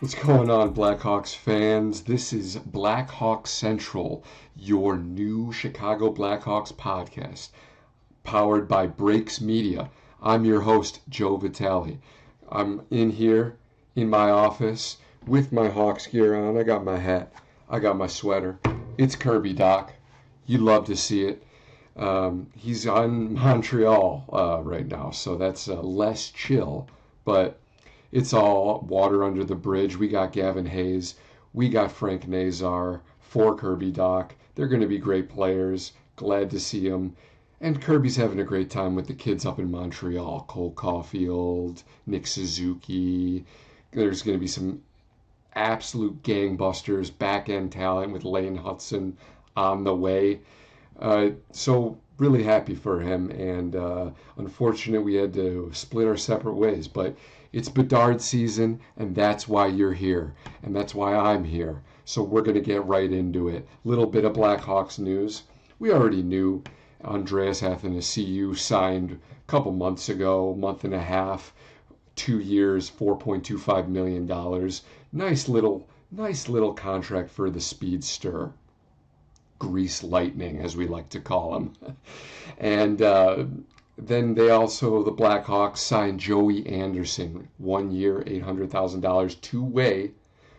What's going on, Blackhawks fans? This is Blackhawks Central, your new Chicago Blackhawks podcast, powered by Breaks Media. I'm your host, Joe Vitali. I'm in here in my office with my Hawks gear on. I got my hat, I got my sweater. It's Kirby Doc. You love to see it. He's on Montreal right now, so that's less chill, but it's all water under the bridge. We got Gavin Hayes. We got Frank Nazar for Kirby Doc. They're going to be great players. Glad to see them. And Kirby's having a great time with the kids up in Montreal. Cole Caulfield, Nick Suzuki. There's going to be some absolute gangbusters, back-end talent with Lane Hudson on the way. So really happy for him. And unfortunate we had to split our separate ways. But it's Bedard season, and that's why you're here, and that's why I'm here. So we're going to get right into it. Little bit of Blackhawks news. We already knew Andreas Athanasiou signed a couple months ago, month and a half, 2 years, $4.25 million. Nice little contract for the speedster. Grease Lightning, as we like to call him. And then they also, the Blackhawks, signed Joey Anderson, 1 year, $800,000, two-way,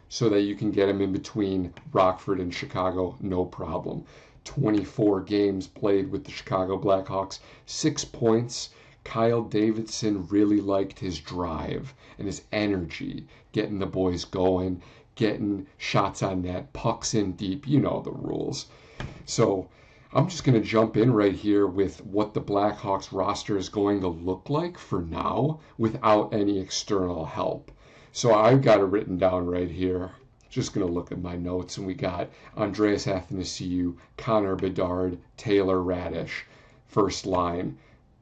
so that you can get him in between Rockford and Chicago, no problem. 24 games played with the Chicago Blackhawks, 6 points. Kyle Davidson really liked his drive and his energy, getting the boys going, getting shots on net, pucks in deep, you know the rules. So I'm just going to jump in right here with what the Blackhawks roster is going to look like for now without any external help. So I've got it written down right here. Just going to look at my notes, and we got Andreas Athanasiou, Connor Bedard, Taylor Radish. First line,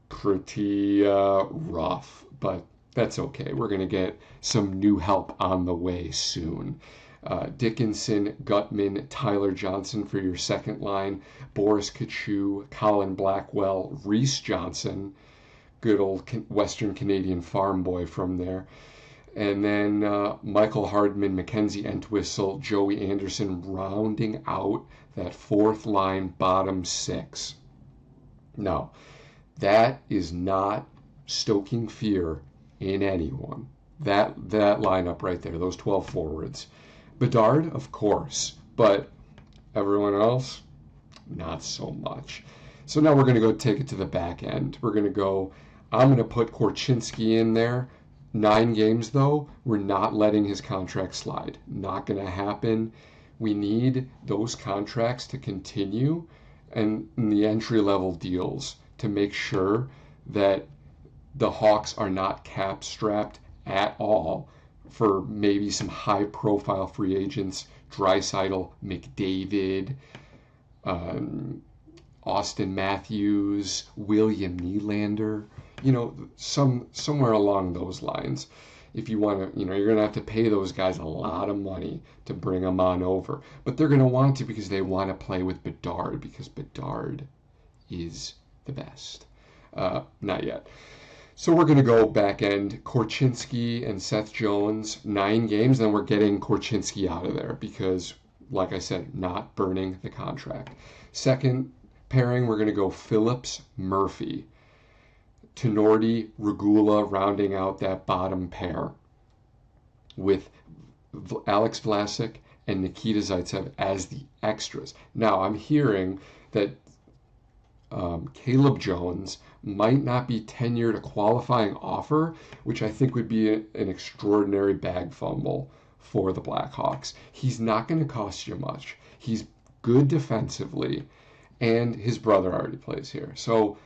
pretty rough, but that's okay. We're going to get some new help on the way soon. Dickinson, Gutman, Tyler Johnson for your second line, Boris Kachuk, Colin Blackwell, Reese Johnson, good old Western Canadian farm boy from there, and then Michael Hardman, Mackenzie Entwistle, Joey Anderson rounding out that fourth line bottom six. Now, that is not stoking fear in anyone. That lineup right there, those 12 forwards. Bedard, of course, but everyone else, not so much. So now we're going to go take it to the back end. I'm going to put Korchinski in there. 9 games, though, we're not letting his contract slide. Not going to happen. We need those contracts to continue and the entry-level deals to make sure that the Hawks are not cap-strapped at all for maybe some high-profile free agents, Draisaitl, McDavid, Austin Matthews, William Nylander, somewhere along those lines. If you want to, you're going to have to pay those guys a lot of money to bring them on over. But they're going to want to because they want to play with Bedard, because Bedard is the best. Not yet. So we're going to go back end, Korchinski and Seth Jones, 9 games, then we're getting Korchinski out of there because, like I said, not burning the contract. Second pairing, we're going to go Phillips, Murphy, Tenorti, Regula rounding out that bottom pair with Alex Vlasic and Nikita Zaitsev as the extras. Now, I'm hearing that Caleb Jones might not be tenured a qualifying offer, which I think would be an extraordinary bag fumble for the Blackhawks. He's not going to cost you much. He's good defensively, and his brother already plays here. So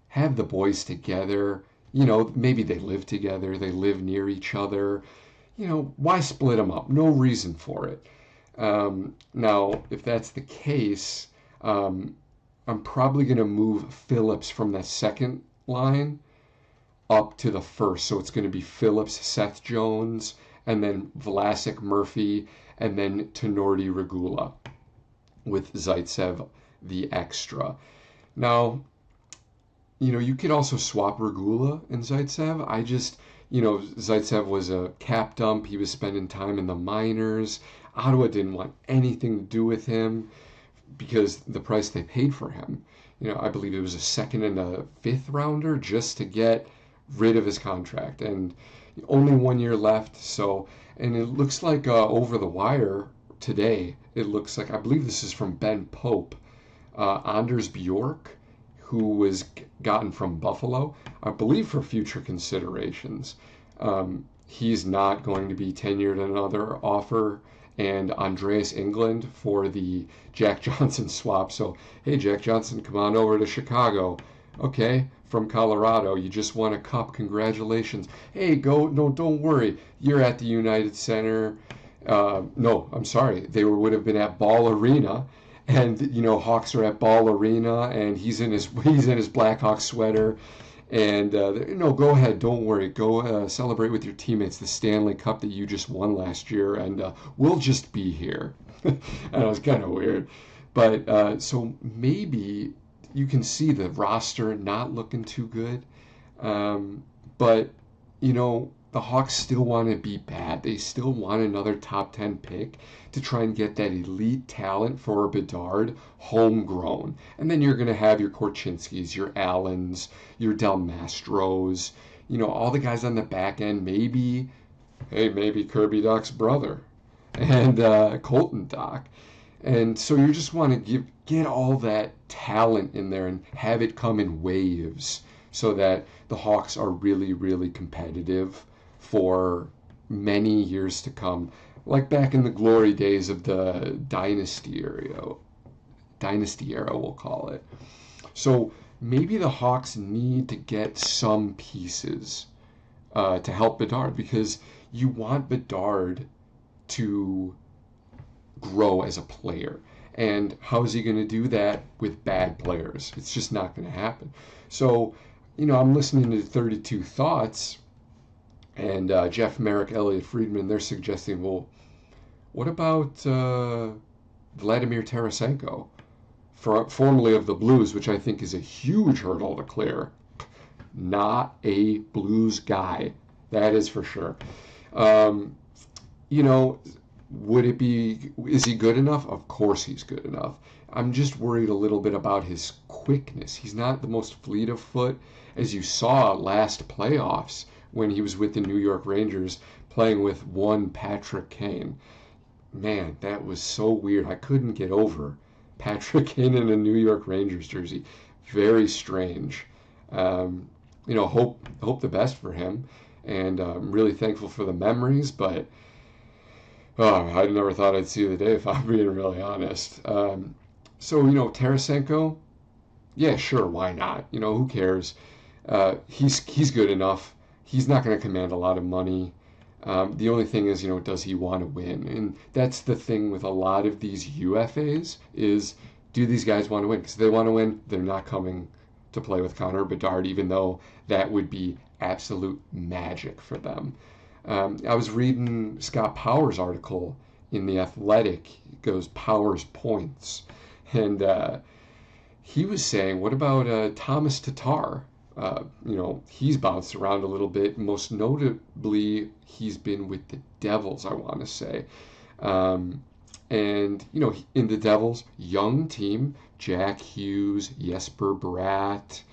have the boys together. Maybe they live together. They live near each other. Why split them up? No reason for it. Now, if that's the case, I'm probably going to move Phillips from that second line up to the first. So it's going to be Phillips, Seth Jones, and then Vlasic, Murphy, and then Tenorti, Regula with Zaitsev, the extra. Now, you could also swap Regula and Zaitsev. Zaitsev was a cap dump. He was spending time in the minors. Ottawa didn't want anything to do with him because the price they paid for him. I believe it was a second and a fifth rounder just to get rid of his contract. And only 1 year left. So, and it looks like over the wire today, it looks like, I believe this is from Ben Pope, Anders Bjork, who was gotten from Buffalo, I believe for future considerations. He's not going to be tenured in another offer, and Andreas England for the Jack Johnson swap. So, hey, Jack Johnson, come on over to Chicago. Okay, from Colorado, you just won a cup. Congratulations. Hey, no, don't worry. You're at the United Center. No, I'm sorry. They would have been at Ball Arena. And Hawks are at Ball Arena, and he's in his Blackhawks sweater, and no, go ahead, don't worry, go celebrate with your teammates the Stanley Cup that you just won last year, and we'll just be here. And it was kind of weird, but so maybe you can see the roster not looking too good, but the Hawks still want to be bad. They still want another top 10 pick to try and get that elite talent for Bedard homegrown. And then you're going to have your Korchinskis, your Allens, your Del Mastros, all the guys on the back end. Maybe Kirby Doc's brother and Colton Doc. And so you just want to get all that talent in there and have it come in waves so that the Hawks are really, really competitive for many years to come, like back in the glory days of the dynasty era, we'll call it. So maybe the Hawks need to get some pieces to help Bedard, because you want Bedard to grow as a player. And how is he going to do that with bad players? It's just not going to happen. So, I'm listening to 32 Thoughts, and Jeff Merrick, Elliot Friedman, they're suggesting, well, what about Vladimir Tarasenko, formerly of the Blues, which I think is a huge hurdle to clear. Not a Blues guy, that is for sure. Is he good enough? Of course he's good enough. I'm just worried a little bit about his quickness. He's not the most fleet of foot, as you saw last playoffs when he was with the New York Rangers playing with one Patrick Kane. Man, that was so weird. I couldn't get over Patrick Kane in a New York Rangers jersey. Very strange. Hope the best for him, and I'm really thankful for the memories, but I never thought I'd see the day, if I'm being really honest. Tarasenko, yeah, sure, why not? Who cares? He's good enough. He's not going to command a lot of money. The only thing is, does he want to win? And that's the thing with a lot of these UFAs is, do these guys want to win? Because if they want to win, they're not coming to play with Connor Bedard, even though that would be absolute magic for them. I was reading Scott Powers' article in The Athletic. It goes Powers Points. And he was saying, what about Thomas Tatar? He's bounced around a little bit. Most notably, he's been with the Devils, I want to say. And, in the Devils, young team, Jack Hughes, Jesper Bratt.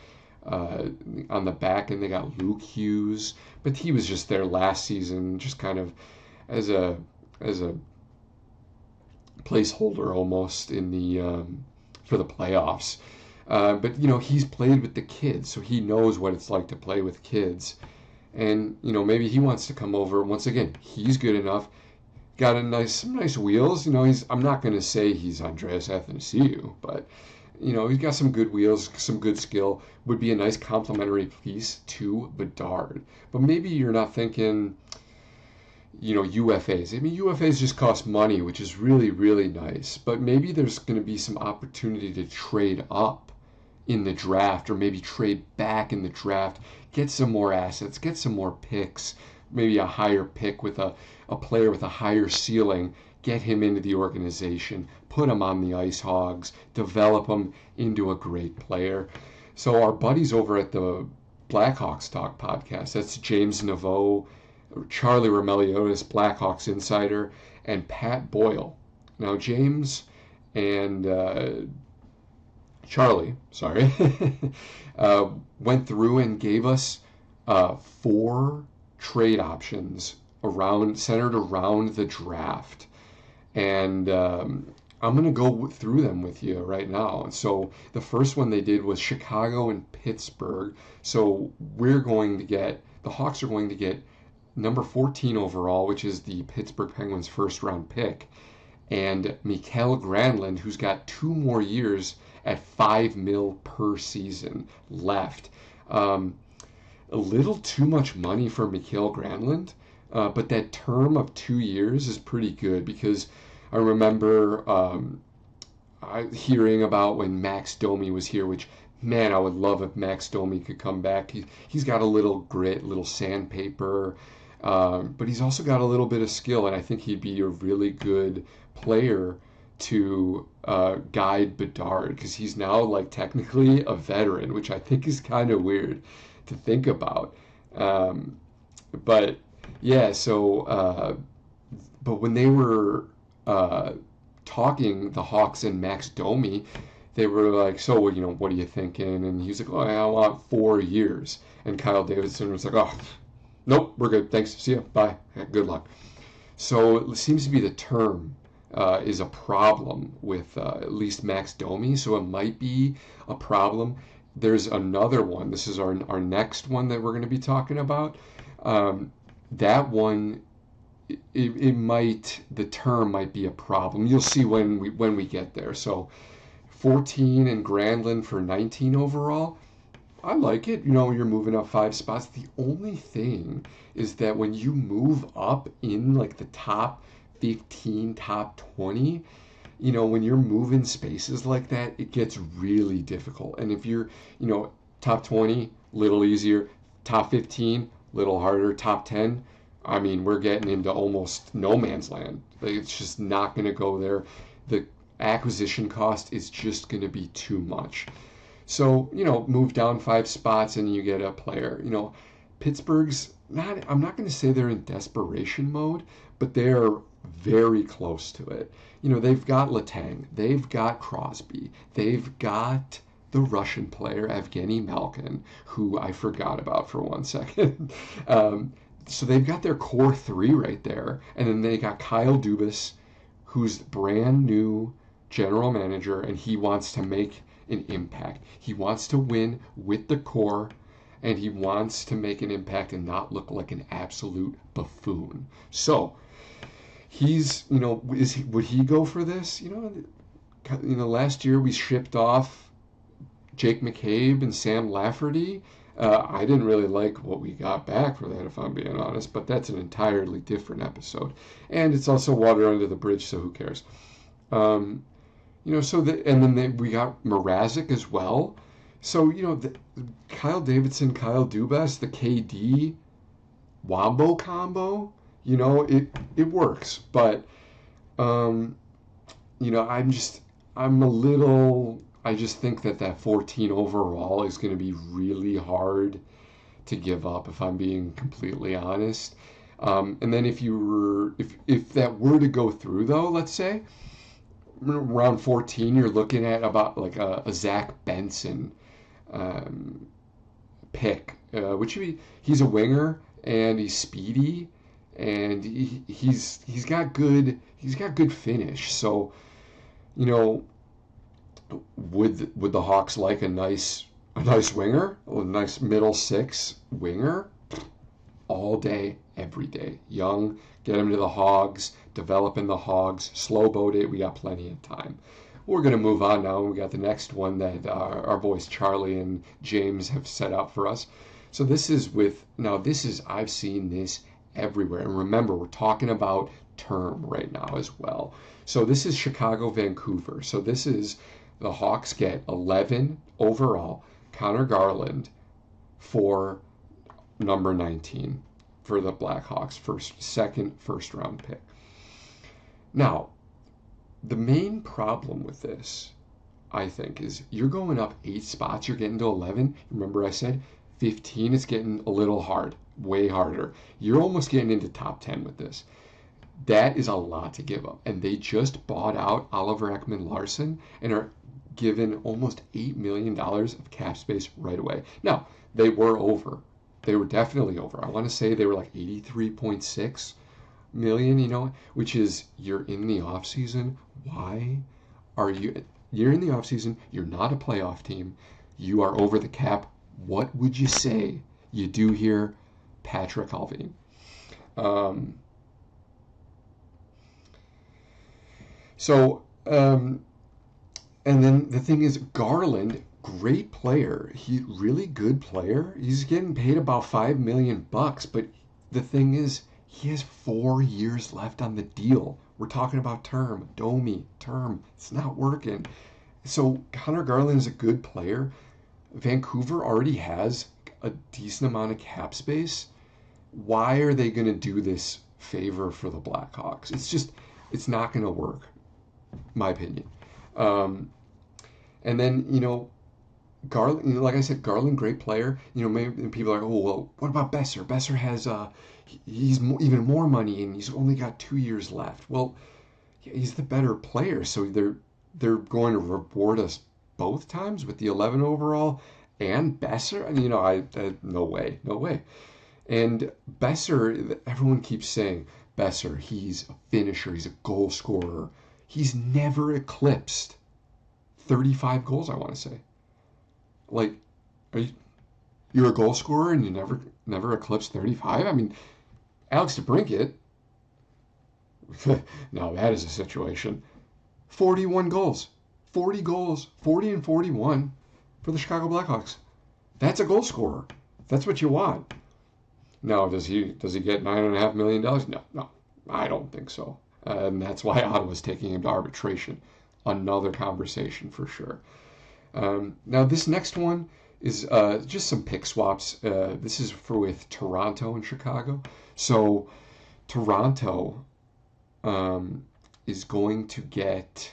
On the back end, they got Luke Hughes. But he was just there last season, just kind of as a placeholder almost in the for the playoffs. But he's played with the kids, so he knows what it's like to play with kids. And maybe he wants to come over. Once again, he's good enough. Got some nice wheels. I'm not going to say he's Andreas Athanasiou, but he's got some good wheels, some good skill. Would be a nice complementary piece to Bedard. But maybe you're not thinking, UFAs. I mean, UFAs just cost money, which is really, really nice. But maybe there's going to be some opportunity to trade up in the draft, or maybe trade back in the draft, get some more assets, get some more picks, maybe a higher pick with a player with a higher ceiling, get him into the organization, put him on the Ice Hogs, develop him into a great player. So our buddies over at the Blackhawks Talk podcast. That's James Naveau, Charlie Romeliotis, Blackhawks Insider, and Pat Boyle. Now, James and Charlie, sorry, went through and gave us 4 trade options centered around the draft. And I'm going to go through them with you right now. So the first one they did was Chicago and Pittsburgh. So the Hawks are going to get number 14 overall, which is the Pittsburgh Penguins' first round pick, and Mikael Granlund, who's got 2 more years at $5 million per season left. A little too much money for Mikael Granlund, but that term of 2 years is pretty good, because I remember hearing about when Max Domi was here, which, man, I would love if Max Domi could come back. He's got a little grit, a little sandpaper, but he's also got a little bit of skill, and I think he'd be a really good player to guide Bedard, because he's now like technically a veteran, which I think is kind of weird to think about. But yeah, so but when they were talking, the Hawks and Max Domi, they were like, so what are you thinking? And he's like, oh, I want 4 years. And Kyle Davidson was like, oh, nope, we're good, thanks, see ya, bye, good luck. So it seems to be the term is a problem with at least Max Domi, so it might be a problem. There's another one. This is our next one that we're going to be talking about. That one, the term might be a problem. You'll see when we get there. So 14 and Granlund for 19 overall. I like it. You're moving up 5 spots. The only thing is that when you move up in like the top 15, top 20, when you're moving spaces like that, it gets really difficult. And if you're, top 20, little easier, top 15, little harder, top 10, I mean, we're getting into almost no man's land. Like, it's just not going to go there. The acquisition cost is just going to be too much. So, move down 5 spots and you get a player. Pittsburgh's I'm not going to say they're in desperation mode, but they're very close to it. They've got Letang, they've got Crosby, they've got the Russian player Evgeny Malkin, who I forgot about for 1 second. So they've got their core 3 right there, and then they got Kyle Dubas, who's brand new general manager, and he wants to make an impact. He wants to win with the core, and he wants to make an impact and not look like an absolute buffoon. So he's, would he go for this? Last year we shipped off Jake McCabe and Sam Lafferty. I didn't really like what we got back for that, if I'm being honest, but that's an entirely different episode. And it's also water under the bridge, so who cares? And then we got Mrazek as well. So, Kyle Davidson, Kyle Dubas, the KD Wombo combo, it works. But, I just think that 14 overall is going to be really hard to give up, if I'm being completely honest. And then if that were to go through, though, let's say, around 14, you're looking at about like a Zach Benson pick, which he's a winger and he's speedy and he's got good finish. So, would the Hawks like a nice winger, a nice middle 6 winger? All day, every day. Young, get him to the Hogs, developing the Hogs, slow boat it. We got plenty of time. We're going to move on now. We got the next one that our boys Charlie and James have set up for us. So I've seen this everywhere. And remember, we're talking about term right now as well. So this is Chicago, Vancouver. So this is the Hawks get 11 overall, Connor Garland for number 19 for the Blackhawks, first round pick. Now, the main problem with this, I think, is you're going up 8 spots, you're getting to 11. Remember I said 15, it's getting a little hard, way harder. You're almost getting into top 10 with this. That is a lot to give up. And they just bought out Oliver Ekman-Larsson and are given almost $8 million of cap space right away. Now, they were over. They were definitely over. I want to say they were like 83.6 million, which is, you're in the offseason. Why are you're in the offseason, you're not a playoff team, you are over the cap. What would you say you do here, Patrick Allvin? And then the thing is, Garland, great player. He really good player. He's getting paid about $5 million, but the thing is, he has 4 years left on the deal. We're talking about term. It's not working. So Connor Garland is a good player. Vancouver already has a decent amount of cap space. Why are they going to do this favor for the Blackhawks? It's not going to work, my opinion. And then, Garland, like I said, Garland, great player. Maybe people are like, oh, well, what about Besser? Besser has, he's even more money and he's only got 2 years left. Well, yeah, he's the better player, so they're going to reward us both times with the 11 overall and Besser. And, no way. And Besser, everyone keeps saying, Besser, he's a finisher, he's a goal scorer. He's never eclipsed 35 goals, I want to say. Like, you're a goal scorer and you never eclipsed 35? I mean, Alex DeBrincat, now that is a situation. 41 goals. 40 goals. 40 and 41 for the Chicago Blackhawks. That's a goal scorer. That's what you want. Now, does he get $9.5 million? No, I don't think so. And that's why Ottawa's taking him to arbitration. Another conversation for sure. Now, this next one is just some pick swaps. This is with Toronto and Chicago. So Toronto is going to get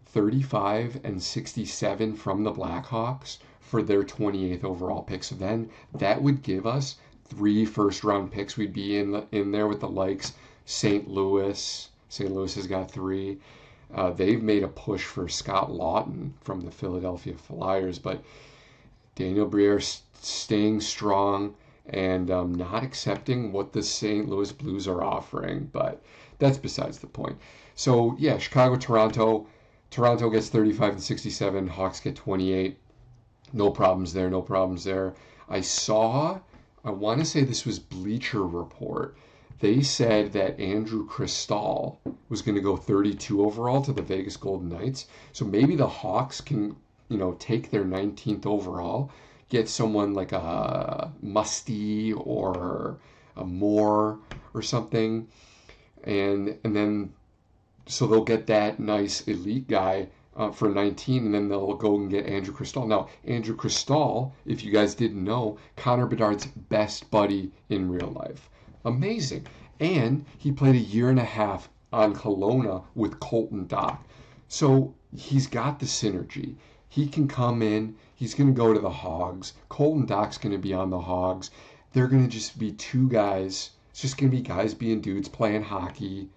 35 and 67 from the Blackhawks for their 28th overall pick. So then that would give us 3 first-round picks. We'd be in there with the likes St. Louis. St. Louis has got 3. They've made a push for Scott Lawton from the Philadelphia Flyers, but Daniel Briere staying strong and not accepting what the St. Louis Blues are offering, but that's besides the point. So, yeah, Chicago, Toronto. Toronto gets 35 and 67. Hawks get 28. No problems there. I want to say this was Bleacher Report. They said that Andrew Cristall was going to go 32 overall to the Vegas Golden Knights. So maybe the Hawks can, take their 19th overall, get someone like a Musty or a Moore or something, and then so they'll get that nice elite guy for 19, and then they'll go and get Andrew Cristall. Now, Andrew Cristall, if you guys didn't know, Connor Bedard's best buddy in real life. Amazing. And he played 1.5 years on Kelowna with Colton Dach. So he's got the synergy. He can come in. He's going to go to the Hogs. Colton Dach's going to be on the Hogs. They're going to just be 2 guys. It's just going to be guys being dudes playing hockey,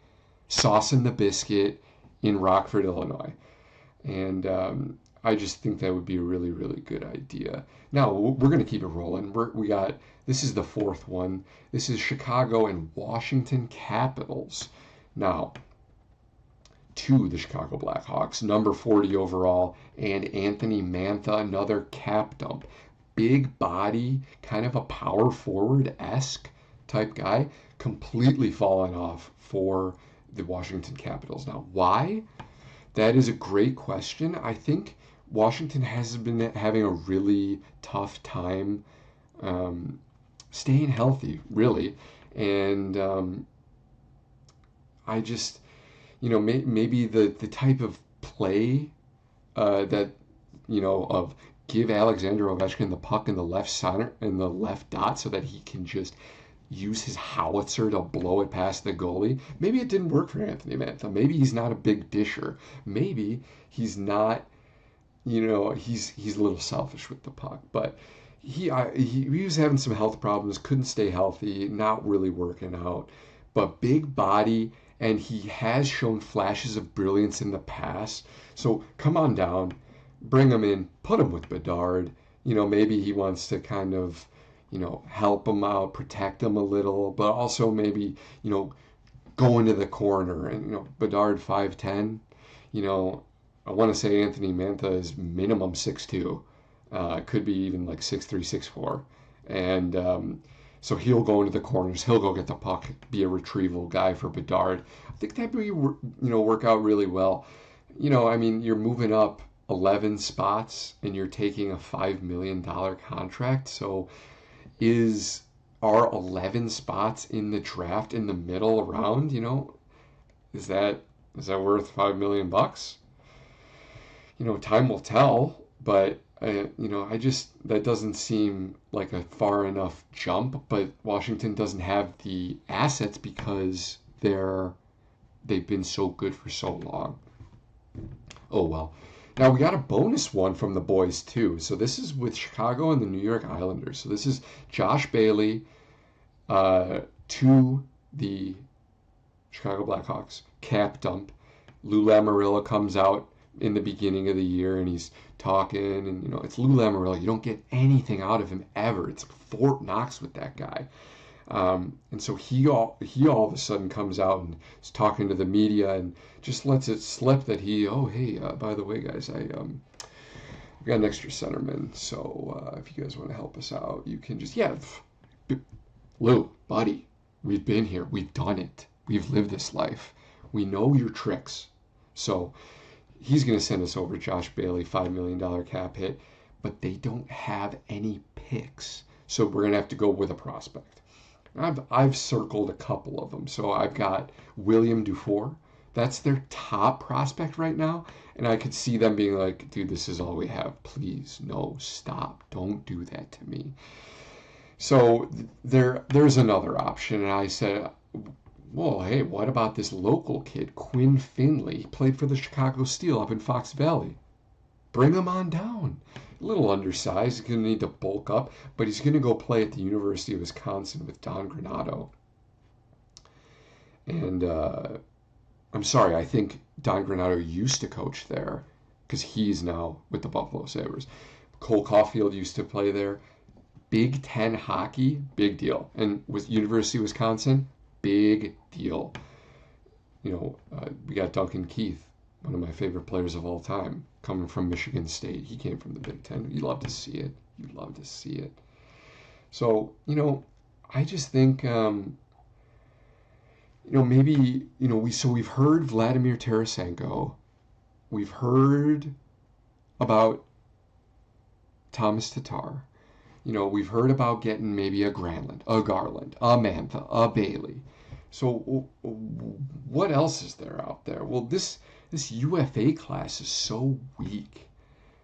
saucing the biscuit in Rockford, Illinois. And I just think that would be a really, really good idea. Now, we're going to keep it rolling. This is the 4th one. This is Chicago and Washington Capitals. Now, to the Chicago Blackhawks, number 40 overall, and Anthony Mantha, another cap dump. Big body, kind of a power forward-esque type guy, completely fallen off for the Washington Capitals. Now, why? That is a great question. I think Washington has been having a really tough time staying healthy, really. And I just, maybe the type of play that, of give Alexander Ovechkin the puck in the left center, in the left dot, so that he can just use his howitzer to blow it past the goalie. Maybe it didn't work for Anthony Mantha. Maybe he's not a big disher. Maybe he's not, he's a little selfish with the puck. But he was having some health problems, couldn't stay healthy, not really working out, but big body, and he has shown flashes of brilliance in the past. So come on down, bring him in, put him with Bedard. Maybe he wants to kind of, help him out, protect him a little, but also maybe, go into the corner and, Bedard 5'10", I want to say Anthony Mantha is minimum 6'2". Could be even like 6'3", 6'4". And so he'll go into the corners. He'll go get the puck, be a retrieval guy for Bedard. I think that would, work out really well. You're moving up 11 spots and you're taking a $5 million contract. So are 11 spots in the draft in the middle round, is that worth $5 million bucks? Time will tell, but that doesn't seem like a far enough jump. But Washington doesn't have the assets because they've been so good for so long. Oh well. Now we got a bonus one from the boys too. So this is with Chicago and the New York Islanders. So this is Josh Bailey to the Chicago Blackhawks cap dump. Lou Lamoriello comes out in the beginning of the year and he's talking, and it's Lou Lamoriello. You don't get anything out of him ever. It's Fort Knox with that guy. And so he all of a sudden comes out and is talking to the media and just lets it slip that by the way, guys, I've got an extra centerman, so if you guys want to help us out, you can just, Lou, buddy, we've been here, we've done it, we've lived this life, we know your tricks. So he's going to send us over Josh Bailey, $5 million cap hit, but they don't have any picks, so we're going to have to go with a prospect. I've circled a couple of them. So I've got William Dufour. That's their top prospect right now. And I could see them being like, dude, this is all we have. Please, no, stop. Don't do that to me. So there's another option. And I said, well, hey, what about this local kid, Quinn Finley? He played for the Chicago Steel up in Fox Valley. Bring him on down. A little undersized. He's going to need to bulk up, but he's going to go play at the University of Wisconsin with Don Granato. And I'm sorry, I think Don Granato used to coach there because he's now with the Buffalo Sabres. Cole Caulfield used to play there. Big Ten hockey, big deal. And with University of Wisconsin, big deal. We got Duncan Keith, one of my favorite players of all time, coming from Michigan State. He came from the Big Ten. You love to see it. You love to see it. So, I just think, maybe, we've heard Vladimir Tarasenko. We've heard about Thomas Tatar. We've heard about getting maybe a Granlund, a Garland, a Mantha, a Bailey. So what else is there out there? Well, this UFA class is so weak.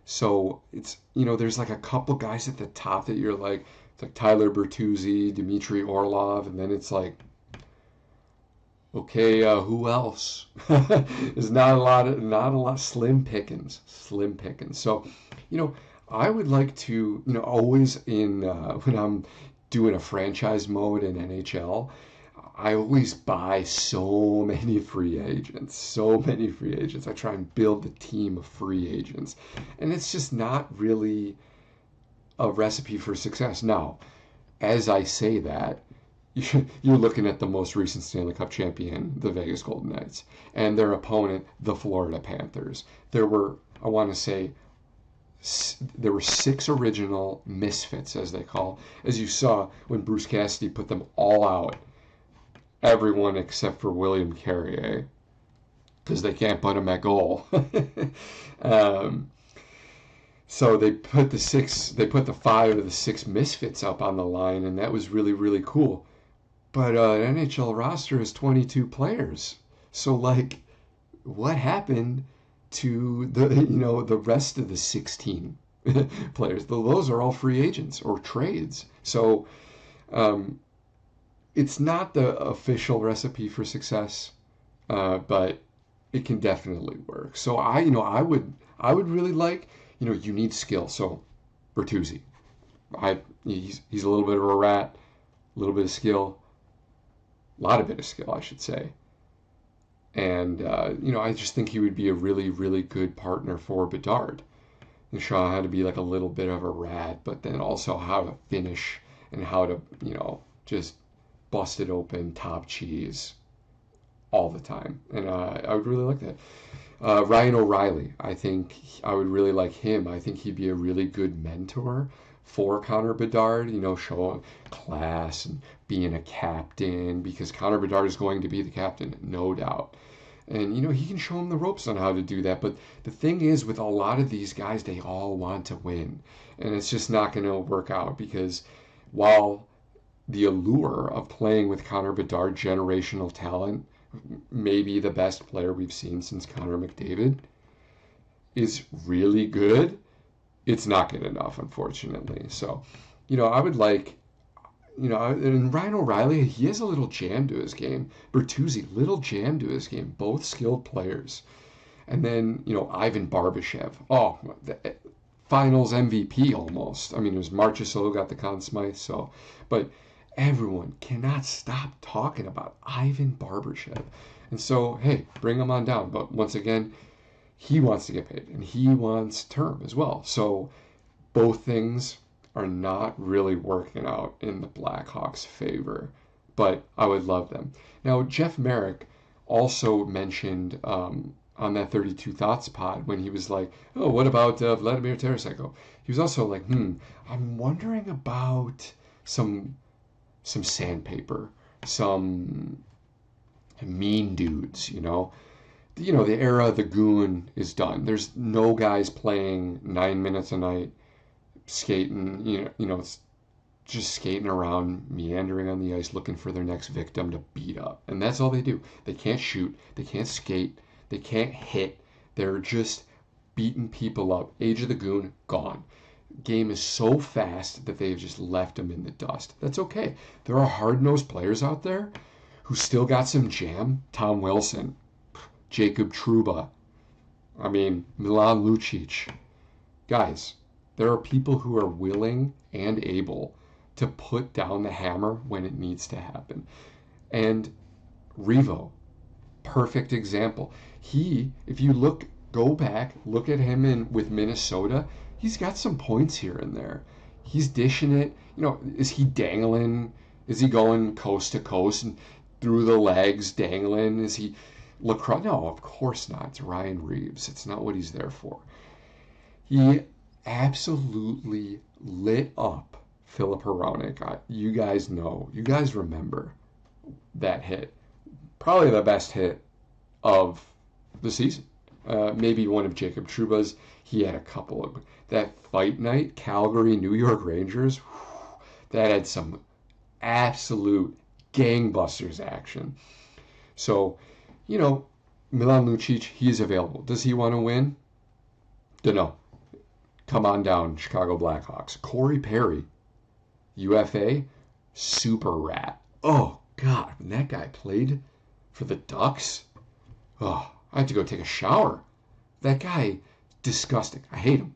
So it's, there's like a couple guys at the top that you're like, it's like Tyler Bertuzzi, Dmitry Orlov, and then it's like, okay, who else? There's not a lot, slim pickings. So, I would like to, always when I'm doing a franchise mode in NHL, I always buy so many free agents. I try and build a team of free agents. And it's just not really a recipe for success. Now, as I say that, you're looking at the most recent Stanley Cup champion, the Vegas Golden Knights, and their opponent, the Florida Panthers. There were 6 original misfits, as they call, as you saw when Bruce Cassidy put them all out. Everyone except for William Carrier, because they can't put him at goal. So they put the 5 of the 6 misfits up on the line, and that was really, really cool. But an NHL roster is 22 players. So, what happened to the rest of the 16 players? Those are all free agents or trades. So, it's not the official recipe for success, but it can definitely work. So I would really like, you need skill. So Bertuzzi, He's a little bit of a rat, a little bit of skill, a lot of bit of skill, I should say. And, I just think he would be a really, really good partner for Bedard. And show how to be like a little bit of a rat, but then also how to finish and how to, just bust it open, top cheese all the time. And I would really like that. Ryan O'Reilly, I think I would really like him. I think he'd be a really good mentor for Connor Bedard, show class and being a captain, because Connor Bedard is going to be the captain, no doubt. And, he can show him the ropes on how to do that. But the thing is, with a lot of these guys, they all want to win. And it's just not going to work out, because while the allure of playing with Connor Bedard, generational talent, maybe the best player we've seen since Connor McDavid, is really good, it's not good enough, unfortunately. So, I would like, and Ryan O'Reilly, he has a little jam to his game. Bertuzzi, little jam to his game. Both skilled players. And then, Ivan Barbashev. Oh, the finals MVP almost. I mean, it was Marchessault got the Conn Smythe, so. But everyone cannot stop talking about Ivan Barbashev. And so, hey, bring him on down. But once again, he wants to get paid, and he wants term as well. So both things are not really working out in the Blackhawks' favor, but I would love them. Now, Jeff Merrick also mentioned on that 32 Thoughts pod, when he was like, oh, what about Vladimir Tarasenko? He was also like, I'm wondering about some sandpaper, some mean dudes, the era of the goon is done. There's no guys playing 9 minutes a night, skating, it's just skating around, meandering on the ice, looking for their next victim to beat up. And that's all they do. They can't shoot, they can't skate, they can't hit. They're just beating people up. Age of the goon, gone. Game is so fast that they've just left them in the dust. That's okay. There are hard-nosed players out there who still got some jam. Tom Wilson, Jacob Trouba, Milan Lucic. Guys, there are people who are willing and able to put down the hammer when it needs to happen. And Revo, perfect example. If you go back, look at him with Minnesota, he's got some points here and there. He's dishing it. Is he dangling? Is he going coast to coast and through the legs dangling? Is he lacrosse? No, of course not. It's Ryan Reeves. It's not what he's there for. He absolutely lit up Filip Hronek. You guys know. You guys remember that hit. Probably the best hit of the season. Maybe one of Jacob Trouba's. He had a couple of. That fight night, Calgary, New York Rangers, that had some absolute gangbusters action. So, Milan Lucic, he's available. Does he want to win? Dunno. Come on down, Chicago Blackhawks. Corey Perry, UFA, super rat. Oh, God, when that guy played for the Ducks, I had to go take a shower. That guy, disgusting. I hate him.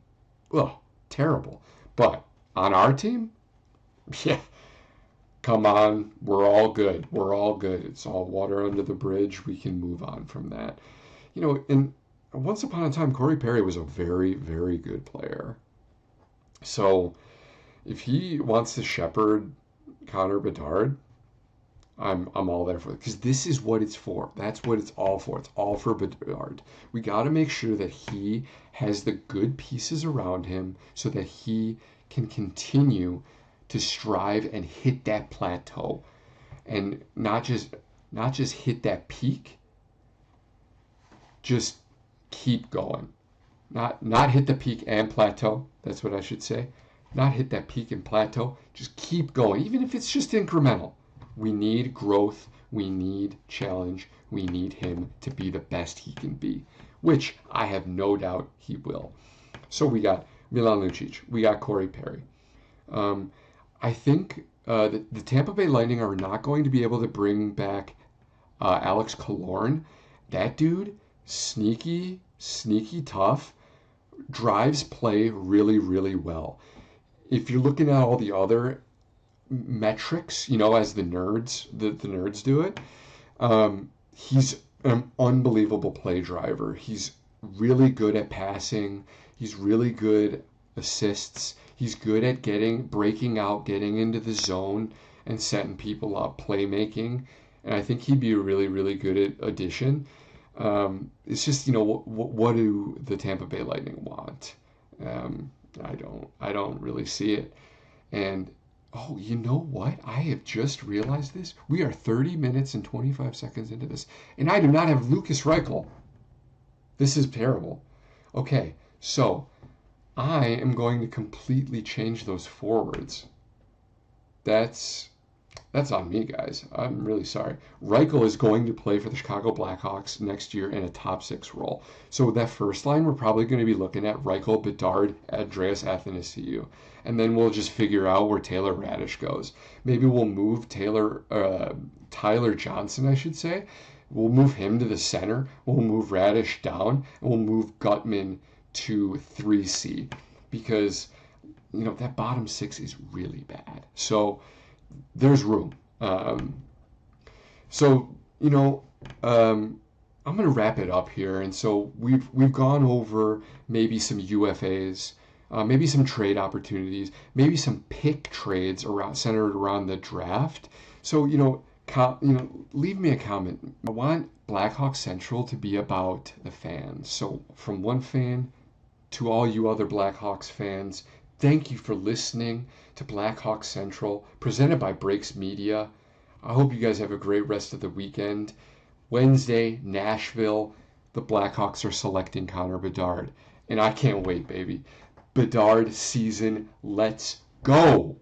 Terrible. But on our team, yeah, come on, we're all good. We're all good. It's all water under the bridge. We can move on from that. And once upon a time, Corey Perry was a very, very good player. So if he wants to shepherd Connor Bedard, I'm all there for it, because this is what it's for. That's what it's all for. It's all for Bedard. We got to make sure that he has the good pieces around him so that he can continue to strive and hit that plateau, and not just hit that peak. Just keep going. Not hit the peak and plateau. That's what I should say. Not hit that peak and plateau. Just keep going, even if it's just incremental. We need growth. We need challenge. We need him to be the best he can be, which I have no doubt he will. So we got Milan Lucic. We got Corey Perry. I think the Tampa Bay Lightning are not going to be able to bring back Alex Killorn. That dude, sneaky tough, drives play really, really well. if you're looking at all the other metrics, as the nerds do it, he's an unbelievable play driver. He's really good at passing. He's really good assists. He's good at breaking out, getting into the zone, and setting people up, playmaking. And I think he'd be a really, really good addition. It's just, what do the Tampa Bay Lightning want? I don't really see it. And oh, you know what? I have just realized this. We are 30 minutes and 25 seconds into this, and I do not have Lucas Reichel. This is terrible. Okay, so I am going to completely change those forwards. That's on me, guys. I'm really sorry. Reichel is going to play for the Chicago Blackhawks next year in a top 6 role. So with that first line, we're probably going to be looking at Reichel, Bedard, Andreas Athanasiou. And then we'll just figure out where Taylor Radish goes. Maybe we'll move Tyler Johnson, I should say. We'll move him to the center. We'll move Radish down. And we'll move Gutman to 3C. Because, that bottom 6 is really bad. So there's room. I'm going to wrap it up here. And so we've gone over maybe some UFAs, maybe some trade opportunities, maybe some pick trades centered around the draft. So leave me a comment. I want Blackhawks Central to be about the fans. So from one fan to all you other Blackhawks fans, thank you for listening to Blackhawks Central, presented by Breaks Media. I hope you guys have a great rest of the weekend. Wednesday, Nashville, the Blackhawks are selecting Connor Bedard. And I can't wait, baby. Bedard season, let's go!